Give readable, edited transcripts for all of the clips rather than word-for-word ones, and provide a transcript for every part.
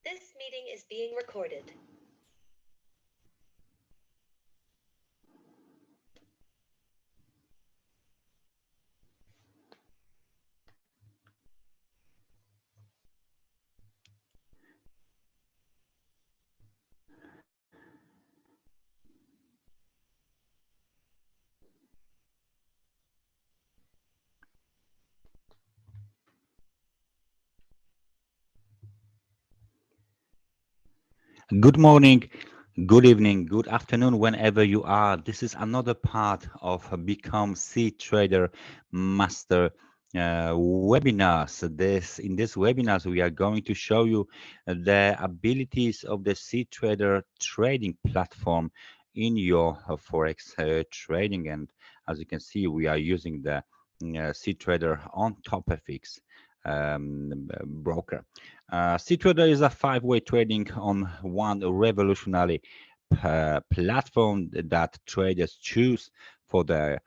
This meeting is being recorded. Good morning, good evening, good afternoon, whenever you are. This is another part of Become cTrader Master webinars. In this webinars, we are going to show you the abilities of the cTrader trading platform in your Forex trading. And as you can see, we are using the cTrader on TopFX broker. cTrader is a five-way trading on one revolutionary platform that traders choose for their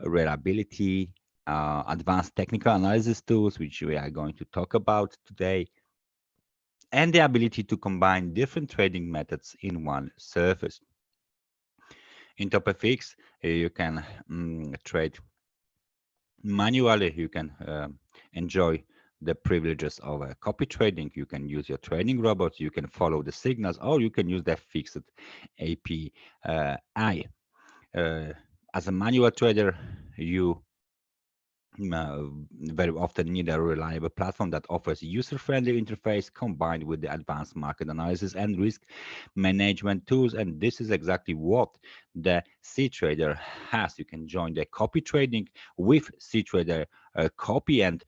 reliability, advanced technical analysis tools, which we are going to talk about today, and the ability to combine different trading methods in one surface. In TopFX, you can trade manually. You can enjoy the privileges of copy trading. You can use your trading robots, you can follow the signals, or you can use the fixed API. As a manual trader, you very often need a reliable platform that offers user-friendly interface combined with the advanced market analysis and risk management tools. And this is exactly what the cTrader has. You can join the copy trading with cTrader copy and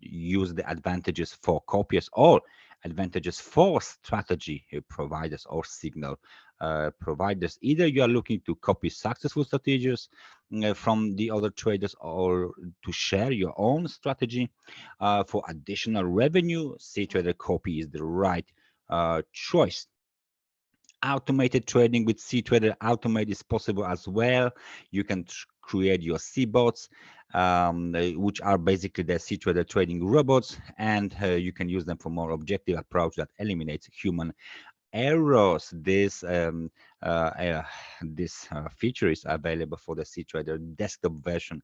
use the advantages for copiers or advantages for strategy providers or signal providers. Either you are looking to copy successful strategies from the other traders or to share your own strategy for additional revenue, cTrader copy is the right choice. Automated trading with cTrader Automate is possible as well. You can create your cbots, which are basically the cTrader trading robots, and you can use them for more objective approach that eliminates human errors. This feature is available for the cTrader desktop version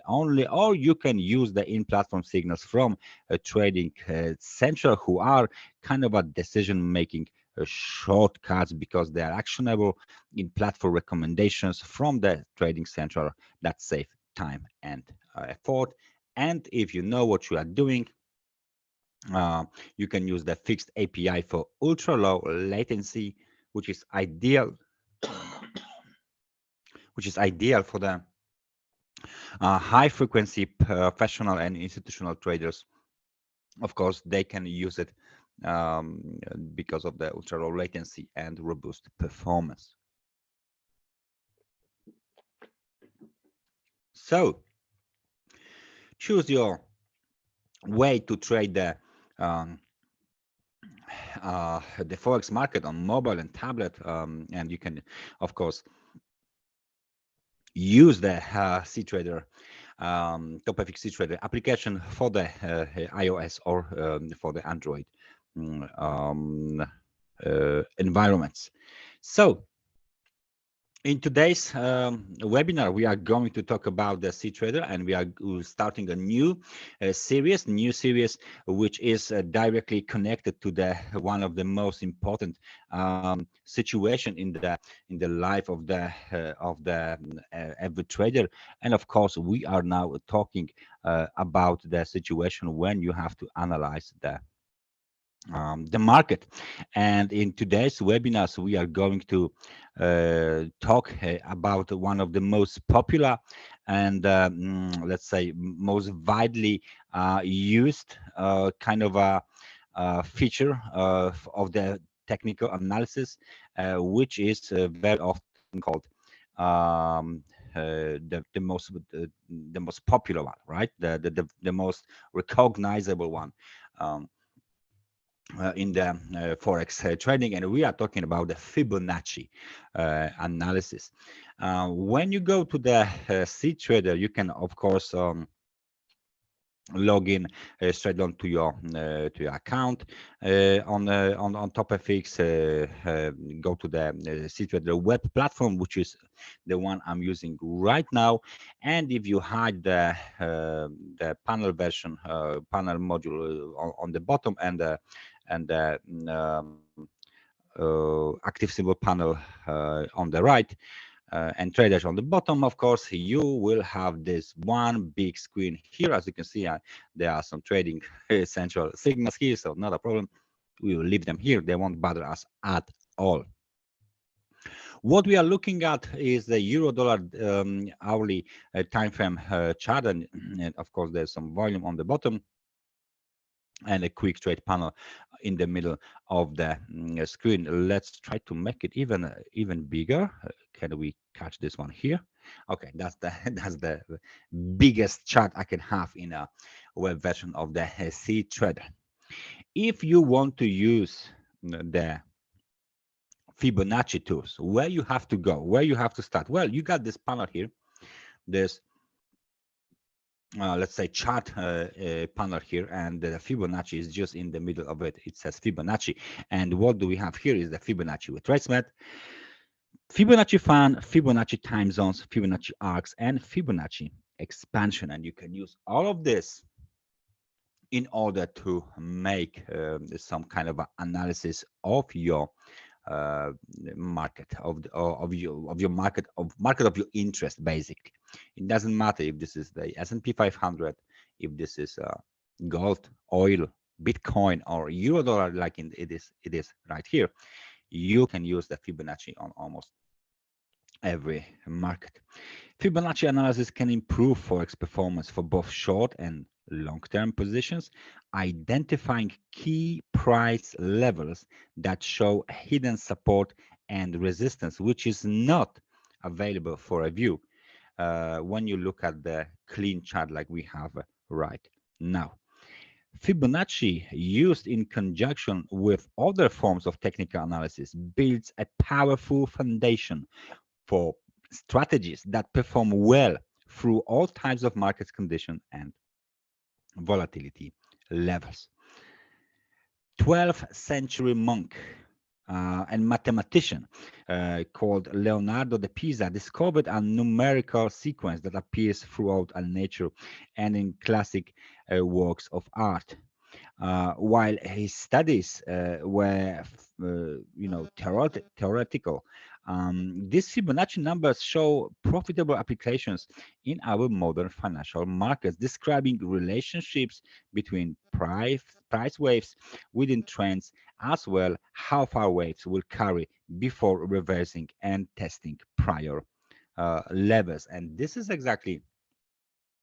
only, or you can use the in-platform signals from Trading Central, who are kind of a decision-making shortcuts because they are actionable in platform recommendations from the Trading Central that save time and effort. And if you know what you are doing, you can use the fixed API for ultra low latency, which is ideal for the high frequency professional and institutional traders. Of course, they can use it because of the ultra low latency and robust performance. So choose your way to trade the Forex market on mobile and tablet, and you can, of course, use the cTrader TopFX cTrader application for the iOS or for the Android environments. So in today's webinar, we are going to talk about the cTrader, and we are starting a new series, which is directly connected to the one of the most important situation in the life of the every trader. And of course, we are now talking about the situation when you have to analyze the market. And in today's webinars, we are going to talk about one of the most popular and let's say most widely used kind of a feature of the technical analysis, which is very often called the most popular one, right? The most recognizable one. In the Forex trading, and we are talking about the Fibonacci analysis. When you go to the cTrader, you can, of course, log in straight on to your account on TopFX. Go to the cTrader web platform, which is the one I'm using right now. And if you hide the panel version, panel module on the bottom, and the active symbol panel on the right, and traders on the bottom, of course, you will have this one big screen here. As you can see, there are some trading central signals here, so not a problem. We will leave them here. They won't bother us at all. What we are looking at is the euro-dollar hourly time frame chart, and of course, there's some volume on the bottom and a quick trade panel in the middle of the screen. Let's try to make it even bigger. Can we catch this one here? Okay, that's the that's the biggest chart I can have in a web version of the cTrader. If you want to use the Fibonacci tools, where you have to go, where you have to start? Well, you got this panel here. There's let's say chart panel here, and the Fibonacci is just in the middle of it. It says Fibonacci, and what do we have here is the Fibonacci retracement, Fibonacci fan, Fibonacci time zones, Fibonacci arcs, and Fibonacci expansion. And you can use all of this in order to make some kind of analysis of your market, of your market of your interest. Basically, it doesn't matter if this is the S&P 500, if this is gold, oil, Bitcoin, or euro dollar, like it is right here. You can use the Fibonacci on almost every market. Fibonacci analysis can improve Forex performance for both short and long-term positions, identifying key price levels that show hidden support and resistance, which is not available for a view when you look at the clean chart like we have right now. Fibonacci, used in conjunction with other forms of technical analysis, builds a powerful foundation for strategies that perform well through all types of market conditions and volatility levels. 12th century monk and mathematician called Leonardo da Pisa discovered a numerical sequence that appears throughout nature and in classic works of art. While his studies were, theoretical, these Fibonacci numbers show profitable applications in our modern financial markets, describing relationships between price waves within trends, as well how far waves will carry before reversing and testing prior levels. And this is exactly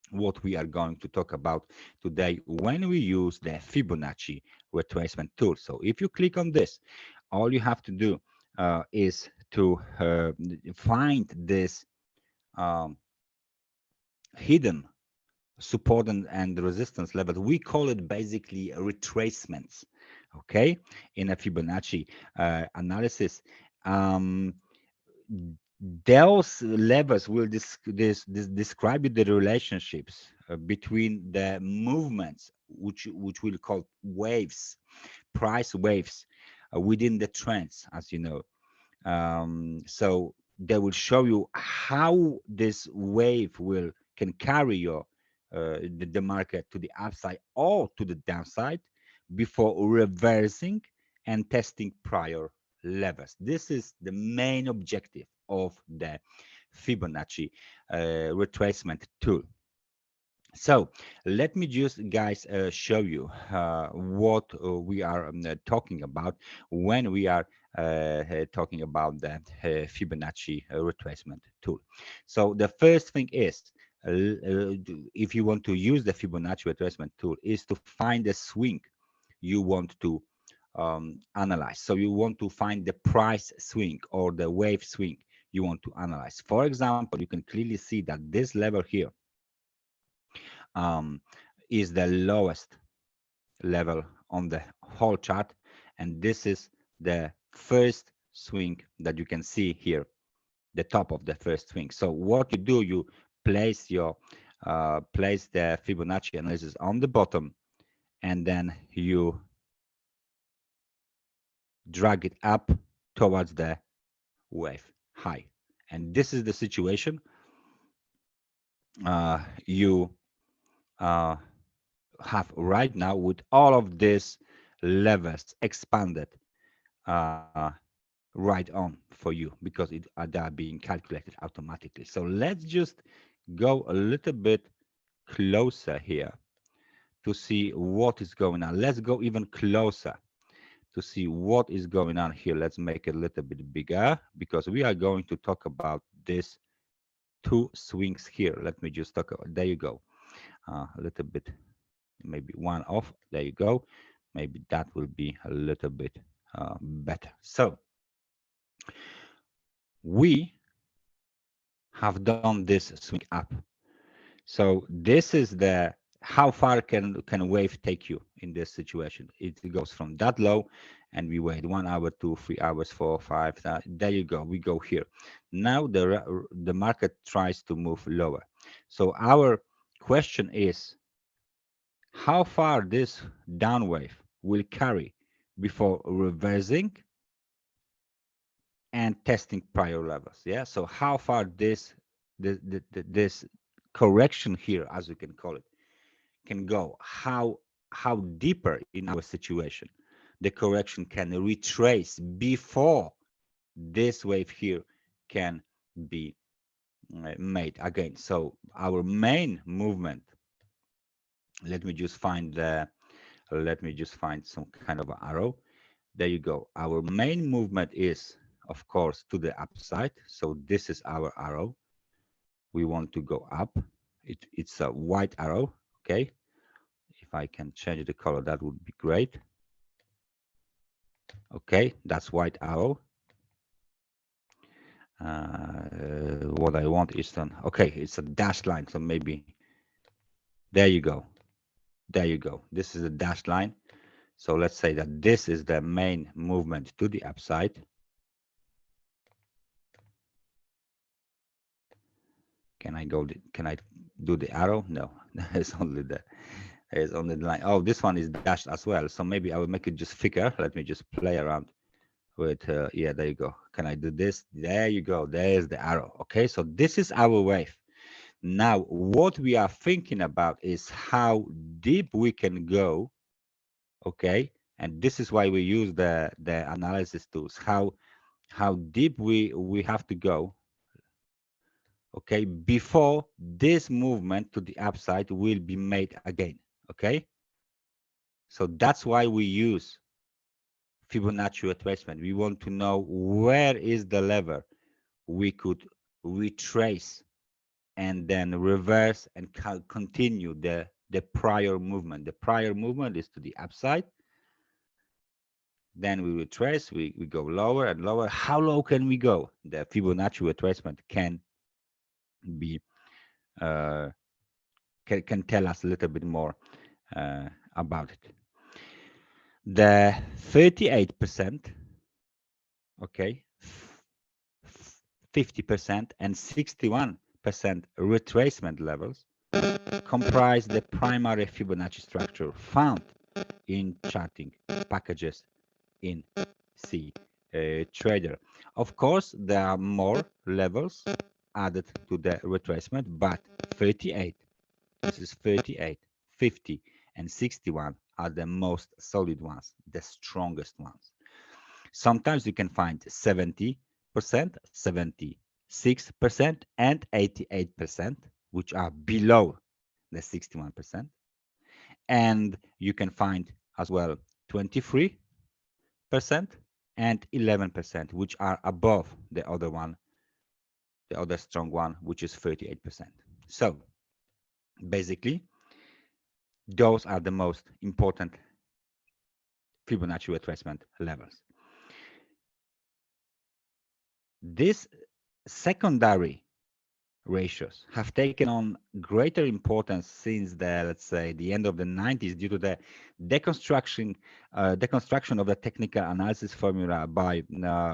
what we are going to talk about today when we use the Fibonacci retracement tool. So if you click on this, all you have to do is to find this hidden support and resistance level. We call it basically retracements, okay, in a Fibonacci analysis. Those levels will describe you the relationships between the movements, which we'll call waves, price waves within the trends, as you know. So they will show you how this wave can carry your the market to the upside or to the downside before reversing and testing prior levels. This is the main objective of the Fibonacci retracement tool. So let me just, guys, show you what we are talking about when we are talking about the Fibonacci retracement tool. So the first thing is, if you want to use the Fibonacci retracement tool, is to find the swing you want to analyze. So you want to find the price swing or the wave swing you want to analyze. For example, you can clearly see that this level here is the lowest level on the whole chart, and this is the first swing that you can see here, the top of the first swing. So what you do, you place your place the Fibonacci analysis on the bottom, and then you drag it up towards the wave high. And this is the situation you have right now with all of these levers expanded right on for you, because they are being calculated automatically. So let's just go a little bit closer here to see what is going on. Let's go even closer to see what is going on here. Let's make it a little bit bigger, because we are going to talk about this two swings here. Let me just talk about, there you go. A little bit, maybe one off. There you go. Maybe that will be a little bit better. So we have done this swing up. So this is the how far can wave take you in this situation. It goes from that low, and we wait 1 hour, 2, 3 hours, 4, 5. There you go. We go here. Now the market tries to move lower. So our question is, how far this down wave will carry before reversing and testing prior levels. Yeah. So how far this correction here, as we can call it, can go, how deeper in our situation the correction can retrace before this wave here can be made again. So our main movement, let me just find some kind of arrow. There you go. Our main movement is, of course, to the upside. So this is our arrow. We want to go up. It's a white arrow. Okay. If I can change the color, that would be great. Okay, that's white arrow. What I want is okay, it's a dashed line. So maybe there you go. There you go. This is a dashed line. So let's say that this is the main movement to the upside. Can I do the arrow? No, there's only the line. Oh, this one is dashed as well. So maybe I will make it just thicker. Let me just play around with, yeah, there you go. Can I do this? There you go. There's the arrow. Okay, so this is our wave. Now, what we are thinking about is how deep we can go. Okay, and this is why we use the analysis tools. How deep we have to go, okay, before this movement to the upside will be made again. Okay, so that's why we use Fibonacci retracement. We want to know where is the lever we could retrace and then reverse and continue the prior movement. The prior movement is to the upside. Then we retrace, we go lower and lower. How low can we go? The Fibonacci retracement can be can tell us a little bit more about it. The 38%, okay, 50% and 61% retracement levels comprise the primary Fibonacci structure found in charting packages in cTrader. Of course, there are more levels added to the retracement, but 38, this is 38, 50, and 61 are the most solid ones, the strongest ones. Sometimes you can find 70%, 76%, and 88%, which are below the 61%. And you can find as well 23% and 11%, which are above the other one, the other strong one, which is 38%. So basically, those are the most important Fibonacci retracement levels. These secondary ratios have taken on greater importance since the, let's say, the end of the 90s due to the deconstruction of the technical analysis formula by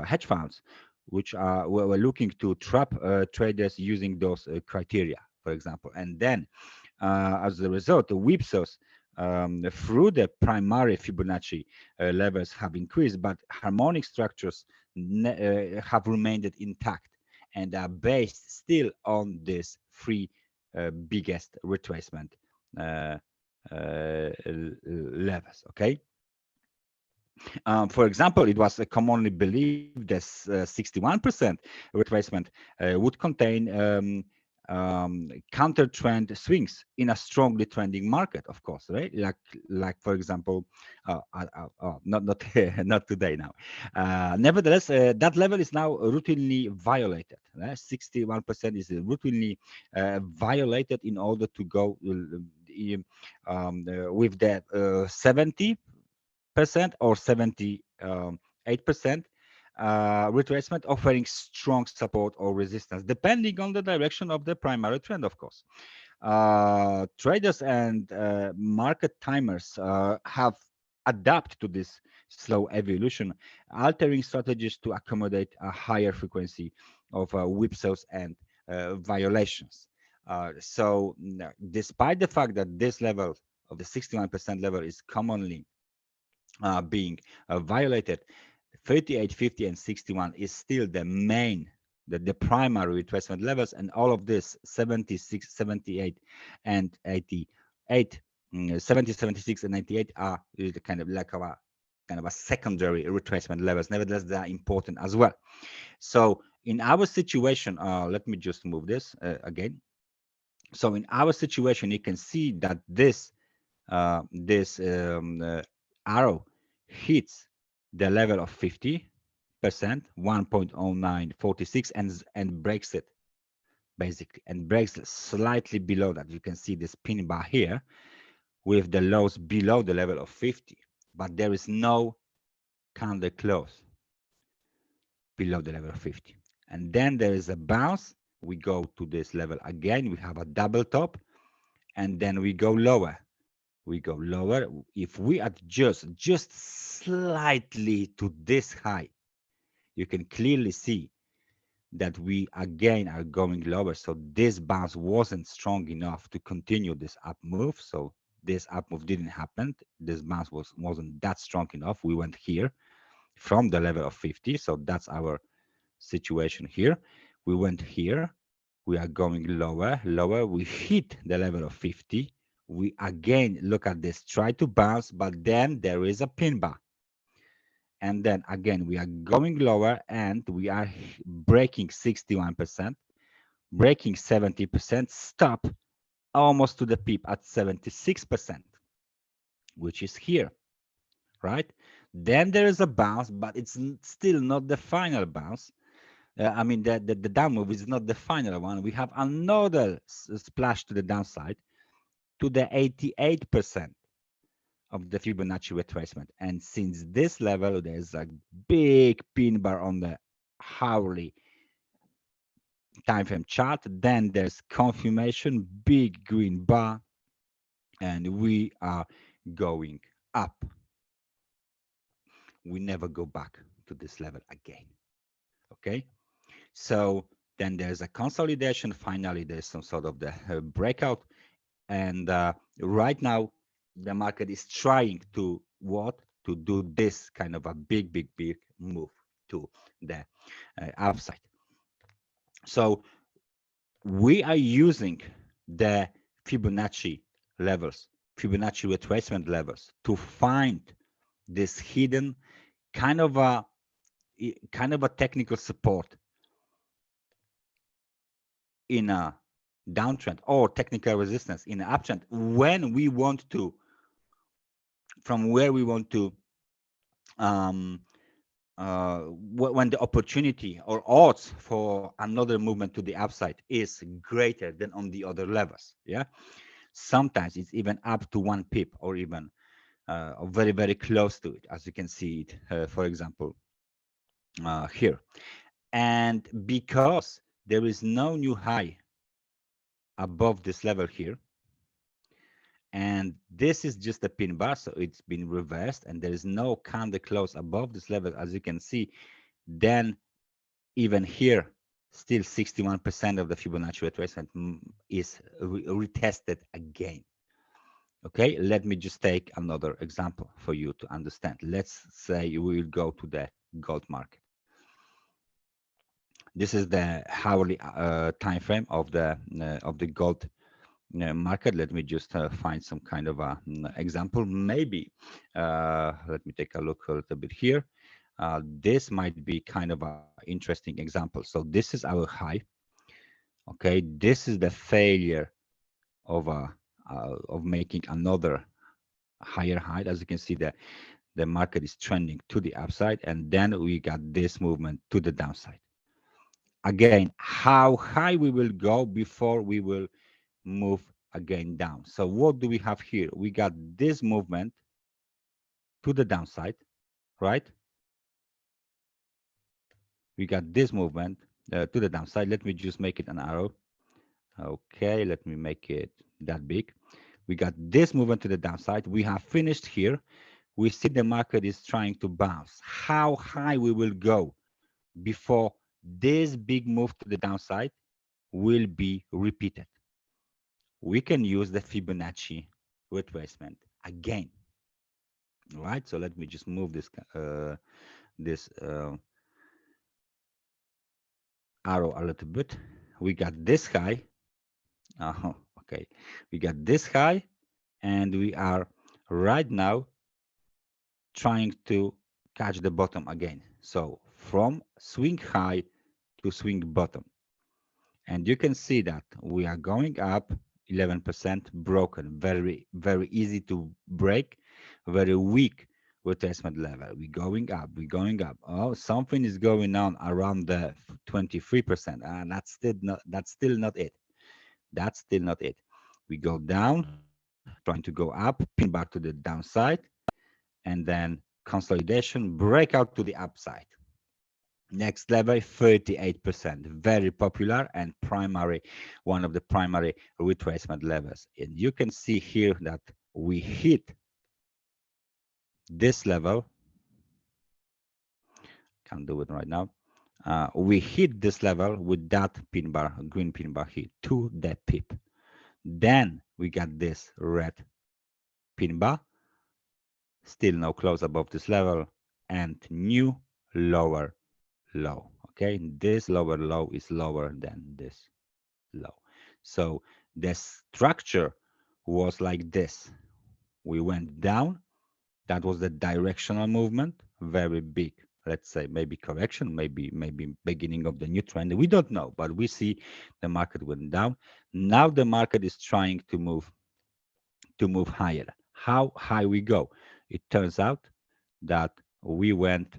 hedge funds, which were looking to trap traders using those criteria. for example, and then as a result, the whipsaws through the primary Fibonacci levels have increased, but harmonic structures have remained intact and are based still on this three biggest retracement levels. Okay. For example, it was commonly believed that 61% retracement would contain counter trend swings in a strongly trending market, of course, right? Like for example, not not today now. Nevertheless, that level is now routinely violated. 61% is routinely violated in order to go with the 70% or 78% retracement, offering strong support or resistance depending on the direction of the primary trend, of course. Traders and market timers have adapted to this slow evolution, altering strategies to accommodate a higher frequency of whipsaws and violations. So despite the fact that this level of the 61% level is commonly being violated, 38, 50, and 61 is still the main, the primary retracement levels, and all of this 76, 78, and 88, 70, 76, and 98 are kind of like a secondary retracement levels. Nevertheless, they are important as well. So in our situation, let me just move this again. So in our situation, you can see that this arrow hits the level of 50%, 1.0946, and breaks it basically, and breaks slightly below that. You can see this pin bar here with the lows below the level of 50, but there is no candle close below the level of 50. And then there is a bounce. We go to this level again. We have a double top, and then we go lower. We go lower. If we adjust just slightly to this high, you can clearly see that we again are going lower. So this bounce wasn't strong enough to continue this up move. So this up move didn't happen. This bounce wasn't that strong enough. We went here from the level of 50. So that's our situation here. We went here. We are going lower. We hit the level of 50. We again look at this, try to bounce, but then there is a pin bar. And then again, we are going lower and we are breaking 61%, breaking 70%, stop almost to the peep at 76%, which is here, right? Then there is a bounce, but it's still not the final bounce. I mean, the down move is not the final one. We have another splash to the downside to the 88% of the Fibonacci retracement. And since this level, there's a big pin bar on the hourly time frame chart. Then there's confirmation, big green bar, and we are going up. We never go back to this level again. Okay, so then there's a consolidation. Finally, there's some sort of the breakout, and right now the market is trying to do this kind of a big move to the upside. So we are using the Fibonacci levels, Fibonacci retracement levels, to find this hidden kind of a technical support in a downtrend, or technical resistance in an uptrend, when we want to, from where we want to, when the opportunity or odds for another movement to the upside is greater than on the other levels. Yeah, sometimes it's even up to 1 pip, or even very close to it, as you can see it, for example, here. And because there is no new high above this level here, and this is just a pin bar, so it's been reversed, and there is no candle close above this level, as you can see, then even here still 61% of the Fibonacci retracement is retested again. Okay, let me just take another example for you to understand. Let's say we will go to the gold market. This is the hourly time frame of the gold market. Let me just find some kind of a example. Maybe let me take a look a little bit here. This might be kind of an interesting example. So this is our high. Okay, this is the failure of making another higher high. As you can see, the market is trending to the upside, and then we got this movement to the downside. Again, how high we will go before we will move again down. So what do we have here? We got this movement to the downside, right? We got this movement to the downside. Let me just make it an arrow. Okay, let me make it that big. We got this movement to the downside. We have finished here. We see the market is trying to bounce. How high we will go before this big move to the downside will be repeated? We can use the Fibonacci retracement again. All right, so let me just move this arrow a little bit. We got this high. Okay, we got this high, and we are right now trying to catch the bottom again. So from swing high to swing bottom, and you can see that we are going up 11%, broken, very easy to break, very weak retracement level. We're going up, we're going up. Oh, something is going on around the 23%, and that's still not it. That's still not it. We go down, trying to go up, pin back to the downside, and then consolidation, breakout to the upside. Next level, 38%, very popular and primary, one of the primary retracement levels. And you can see here that we hit this level. Can't do it right now. We hit this level with that pin bar, green pin bar here, to the pip. Then we got this red pin bar, still no close above this level, and new lower low. Okay, this lower low is lower than this low. So the structure was like this. We went down. That was the directional movement, very big. Let's say maybe correction, maybe beginning of the new trend. We don't know, but we see the market went down. Now the market is trying to move higher. How high we go? It turns out that we went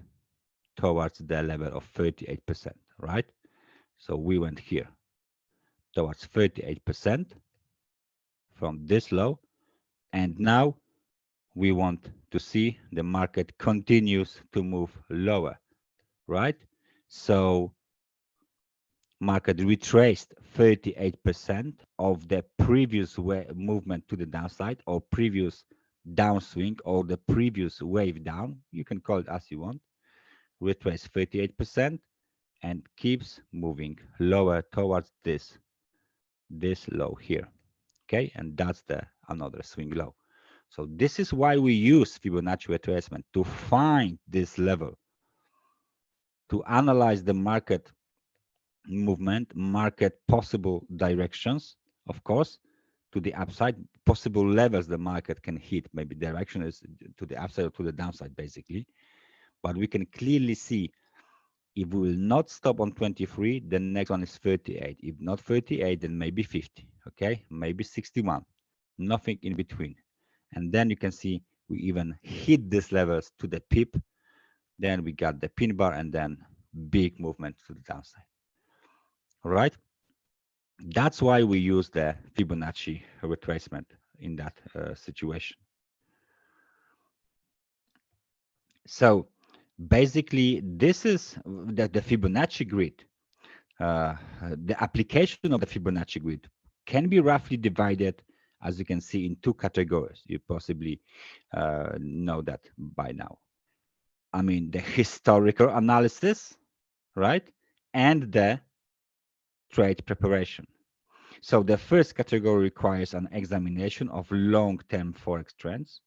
towards the level of 38%, right? So we went here towards 38% from this low, and now we want to see the market continues to move lower, right? So market retraced 38% of the previous movement to the downside, or previous downswing, or the previous wave down. You can call it as you want. Retrace 38% and keeps moving lower towards this low here. Okay, and that's another swing low. So this is why we use Fibonacci retracement, to find this level, to analyze the market movement, market possible directions, of course, to the upside, possible levels the market can hit. Maybe direction is to the upside or to the downside, basically. But we can clearly see, if we will not stop on 23, the next one is 38. If not 38, then maybe 50, okay? Maybe 61, nothing in between. And then you can see we even hit these levels to the pip. Then we got the pin bar, and then big movement to the downside. All right? That's why we use the Fibonacci retracement in that situation. So basically, this is the Fibonacci grid. The application of the Fibonacci grid can be roughly divided, as you can see, in two categories. You possibly know that by now. I mean, the historical analysis, right? And the trade preparation. So the first category requires an examination of long-term forex trends,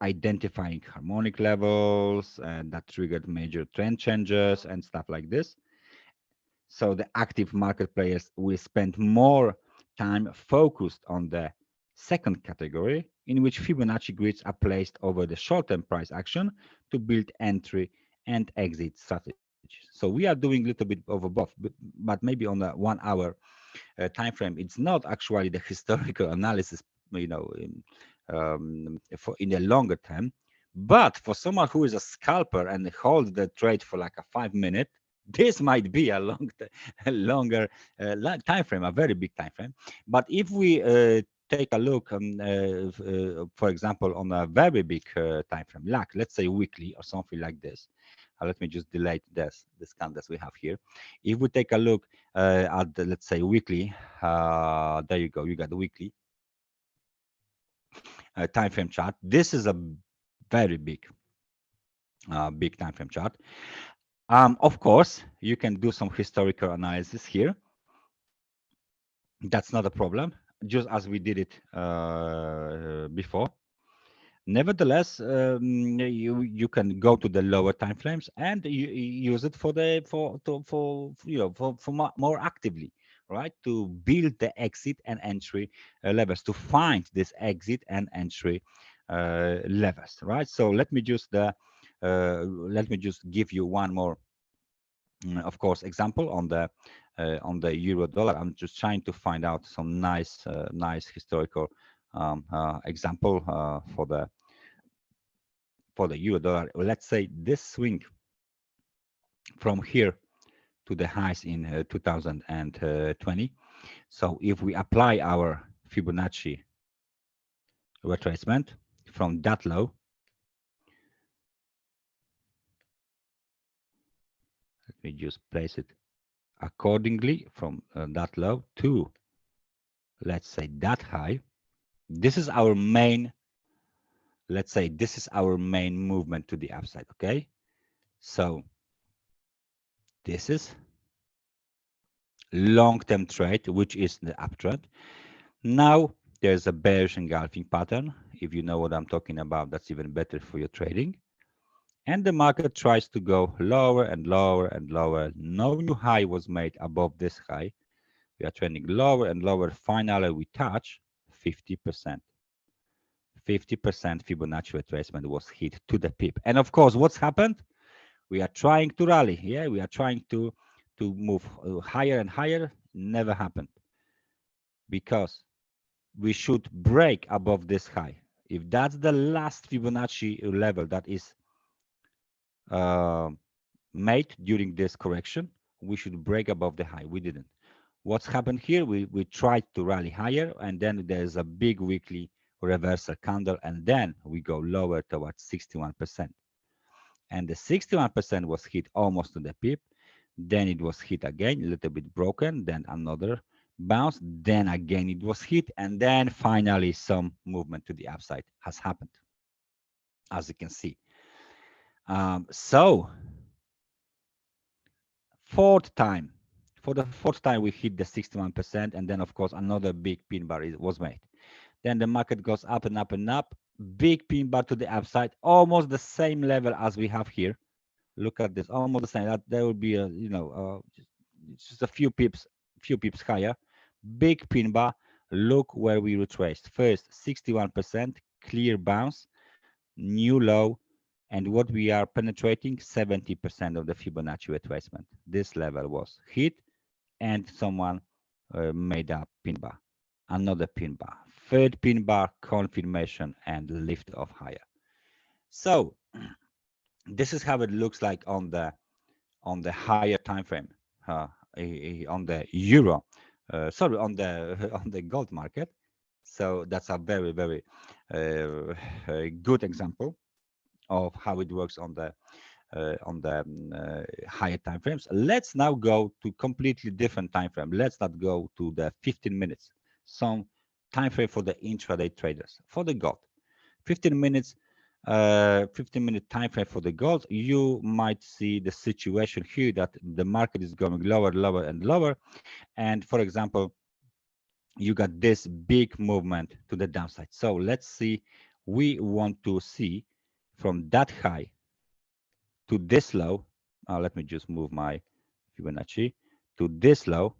identifying harmonic levels and that triggered major trend changes and stuff like this. So the active market players will spend more time focused on the second category, in which Fibonacci grids are placed over the short-term price action to build entry and exit strategies. So we are doing a little bit of both, but maybe on a 1 hour time frame. It's not actually the historical analysis, in the longer term. But for someone who is a scalper and holds the trade for like a 5 minute, this might be a longer time frame, a very big time frame. But if we take a look, for example, on a very big time frame, like let's say weekly or something like this. Let me just delete this candles we have here. If we take a look at the, let's say, weekly, there you go, you got the weekly time frame chart. This is a very big time frame chart. Of course, you can do some historical analysis here. That's not a problem, just as we did it before. Nevertheless, you can go to the lower time frames and you use it for more actively, right? To build the exit and entry levels, to find this exit and entry levels, right? So let me just give you one more, of course, example on the euro dollar. I'm just trying to find out some nice historical example for the euro dollar. Let's say this swing from here to the highs in 2020. So if we apply our Fibonacci retracement from that low, let me just place it accordingly from that low to, let's say, that high. This is our main, let's say, this is our main movement to the upside. Okay, so this is long-term trade, which is the uptrend. Now there's a bearish engulfing pattern. If you know what I'm talking about, that's even better for your trading. And the market tries to go lower and lower and lower. No new high was made above this high. We are trending lower and lower. Finally, we touch 50%. 50% Fibonacci retracement was hit to the pip. And of course, what's happened? We are trying to rally. Yeah, we are trying to move higher and higher. Never happened, because we should break above this high. If that's the last Fibonacci level that is made during this correction, we should break above the high. We didn't. What's happened here? We tried to rally higher, and then there's a big weekly reversal candle, and then we go lower towards 61%. And the 61% was hit almost to the pip. Then it was hit again, a little bit broken, then another bounce, then again it was hit, and then finally some movement to the upside has happened, as you can see. So for the fourth time we hit the 61%, and then of course another big pin bar was made. Then the market goes up and up and up, big pin bar to the upside, almost the same level as we have here. Look at this, almost the same. That there will be a, just a few pips higher, big pin bar. Look where we retraced. First 61%, clear bounce, new low, and what we are penetrating, 70% of the Fibonacci retracement. This level was hit, and someone made a pin bar, another pin bar, third pin bar, confirmation, and lift off higher. So this is how it looks like on the higher time frame, on the euro, sorry, on the gold market. So that's a very, very good example of how it works on the higher time frames. Let's now go to completely different time frame. Let's not go to the 15 minutes, some time frame for the intraday traders, for the gold. 15 minutes 15-minute time frame for the gold, you might see the situation here that the market is going lower, lower, and lower. And for example, you got this big movement to the downside. So let's see, we want to see from that high to this low. Let me just move my Fibonacci to this low.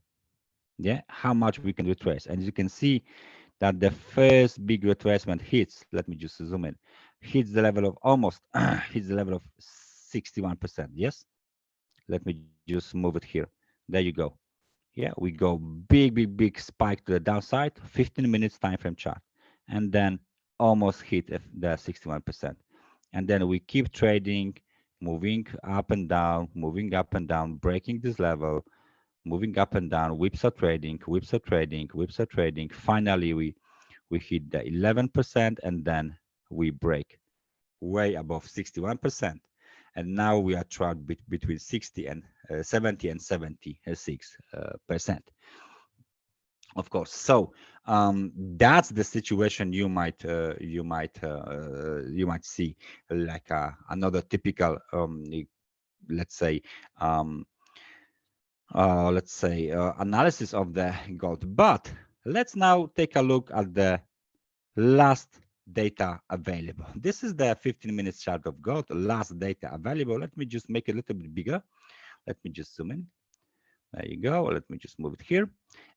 Yeah, how much we can retrace. And you can see that the first big retracement hits, let me just zoom in, hits the level of almost, hits the level of 61%. Yes, let me just move it here. There you go. Yeah, we go big, big, big spike to the downside, 15 minutes time frame chart, and then almost hit the 61%. And then we keep trading, moving up and down, moving up and down, breaking this level, moving up and down, whipsaw trading, whipsaw trading, whipsaw trading. Finally, we hit the 11%, and then we break way above 61%. And now we are trapped between 60 and 70 and 76%. Of course. So that's the situation you might see, like another typical let's say analysis of the gold. But let's now take a look at the last data available. This is the 15 minutes chart of gold, last data available. Let me just make it a little bit bigger. Let me just zoom in. There you go. Let me just move it here.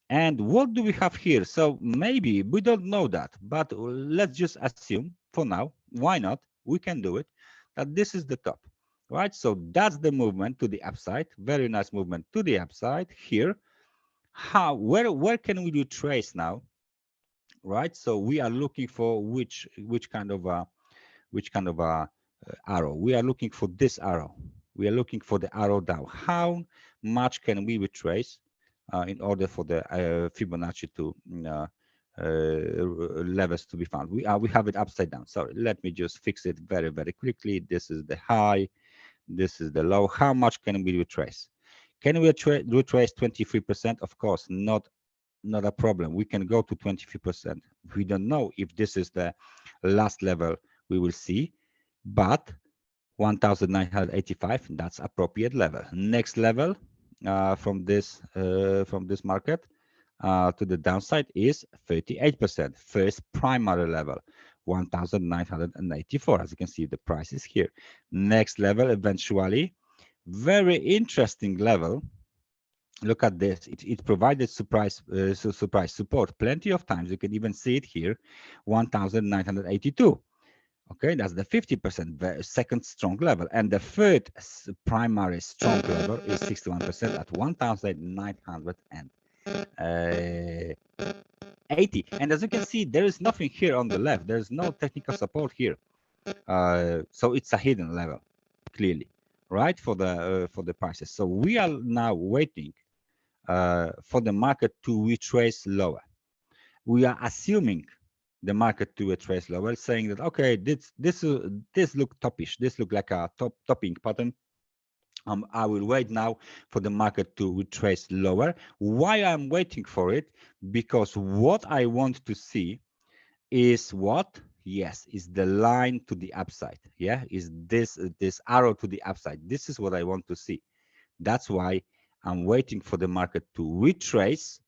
And what do we have here? So maybe we don't know that, but let's just assume for now, why not? We can do it, that this is the top, right? So that's the movement to the upside. Very nice movement to the upside here. Where can we do trace now? Right, so we are looking for which kind of arrow. We are looking for this arrow. We are looking for the arrow down. How much can we retrace in order for the Fibonacci to levels to be found? We have it upside down. Sorry, let me just fix it very, very quickly. This is the high, this is the low. How much can we retrace? Can we retrace 23%? Of course, not a problem. We can go to 23%. We don't know if this is the last level we will see, but 1985, that's appropriate level. Next level from this market to the downside is 38%. First primary level, 1984. As you can see, the price is here. Next level, eventually, very interesting level. Look at this. It provided surprise support plenty of times. You can even see it here, 1982. Okay, that's the 50% second strong level, and the third primary strong level is 61% at 1980. And as you can see, there is nothing here on the left. There's no technical support here, so it's a hidden level, clearly, right, for the prices. So we are now waiting for the market to retrace lower. We are assuming the market to retrace lower, saying that okay, this look topish. This look like a topping pattern. I will wait now for the market to retrace lower. Why I'm waiting for it? Because what I want to see is what? Yes, is the line to the upside. Yeah, is this arrow to the upside. This is what I want to see. That's why I'm waiting for the market to retrace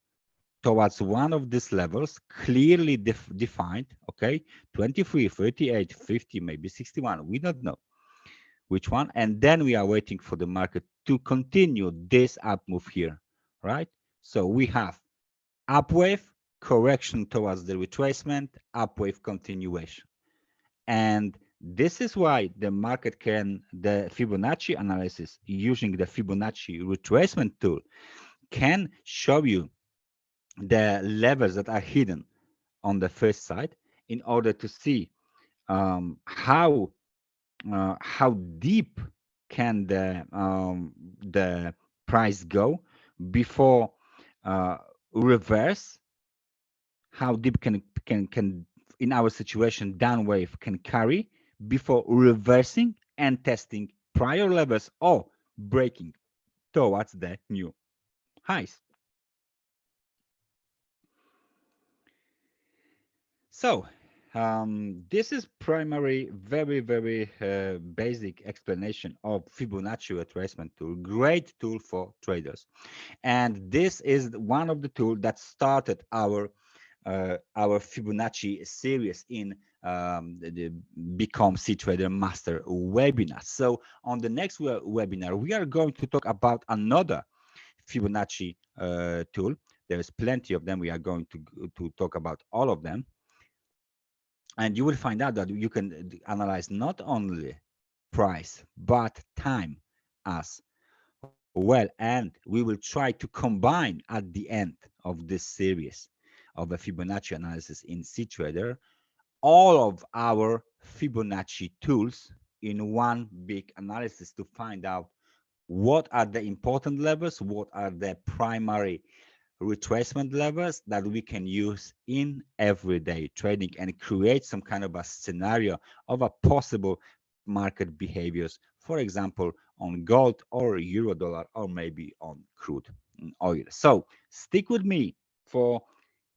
towards one of these levels, clearly defined, okay? 23, 38, 50, maybe 61, we don't know which one. And then we are waiting for the market to continue this up move here, right? So we have up wave, correction towards the retracement, up wave continuation. And this is why the market can, the Fibonacci analysis using the Fibonacci Retracement Tool can show you the levels that are hidden on the first side in order to see how deep can the price go before reverse. How deep can in our situation down wave can carry before reversing and testing prior levels or breaking towards the new highs. So This is primary, very basic explanation of Fibonacci Retracement Tool. Great tool for traders. And this is one of the tools that started our Fibonacci series in the Become cTrader Master webinar. So on the next webinar, we are going to talk about another Fibonacci tool. There's plenty of them. We are going to talk about all of them. And you will find out that you can analyze not only price, but time as well. And we will try to combine at the end of this series of a Fibonacci analysis in cTrader, all of our Fibonacci tools in one big analysis to find out what are the important levels, what are the primary retracement levels that we can use in everyday trading and create some kind of a scenario of a possible market behaviors, for example, on gold or euro dollar, or maybe on crude oil. So stick with me for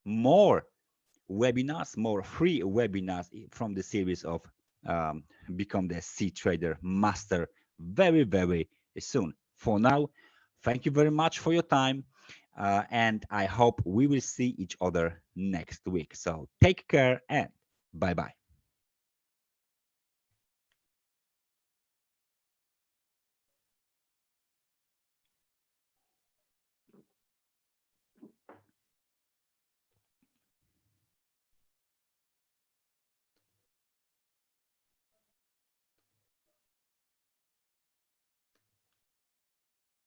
more webinars, more free webinars from the series of Become the cTrader Master very soon. For now, thank you very much for your time. And I hope we will see each other next week. So take care and bye-bye.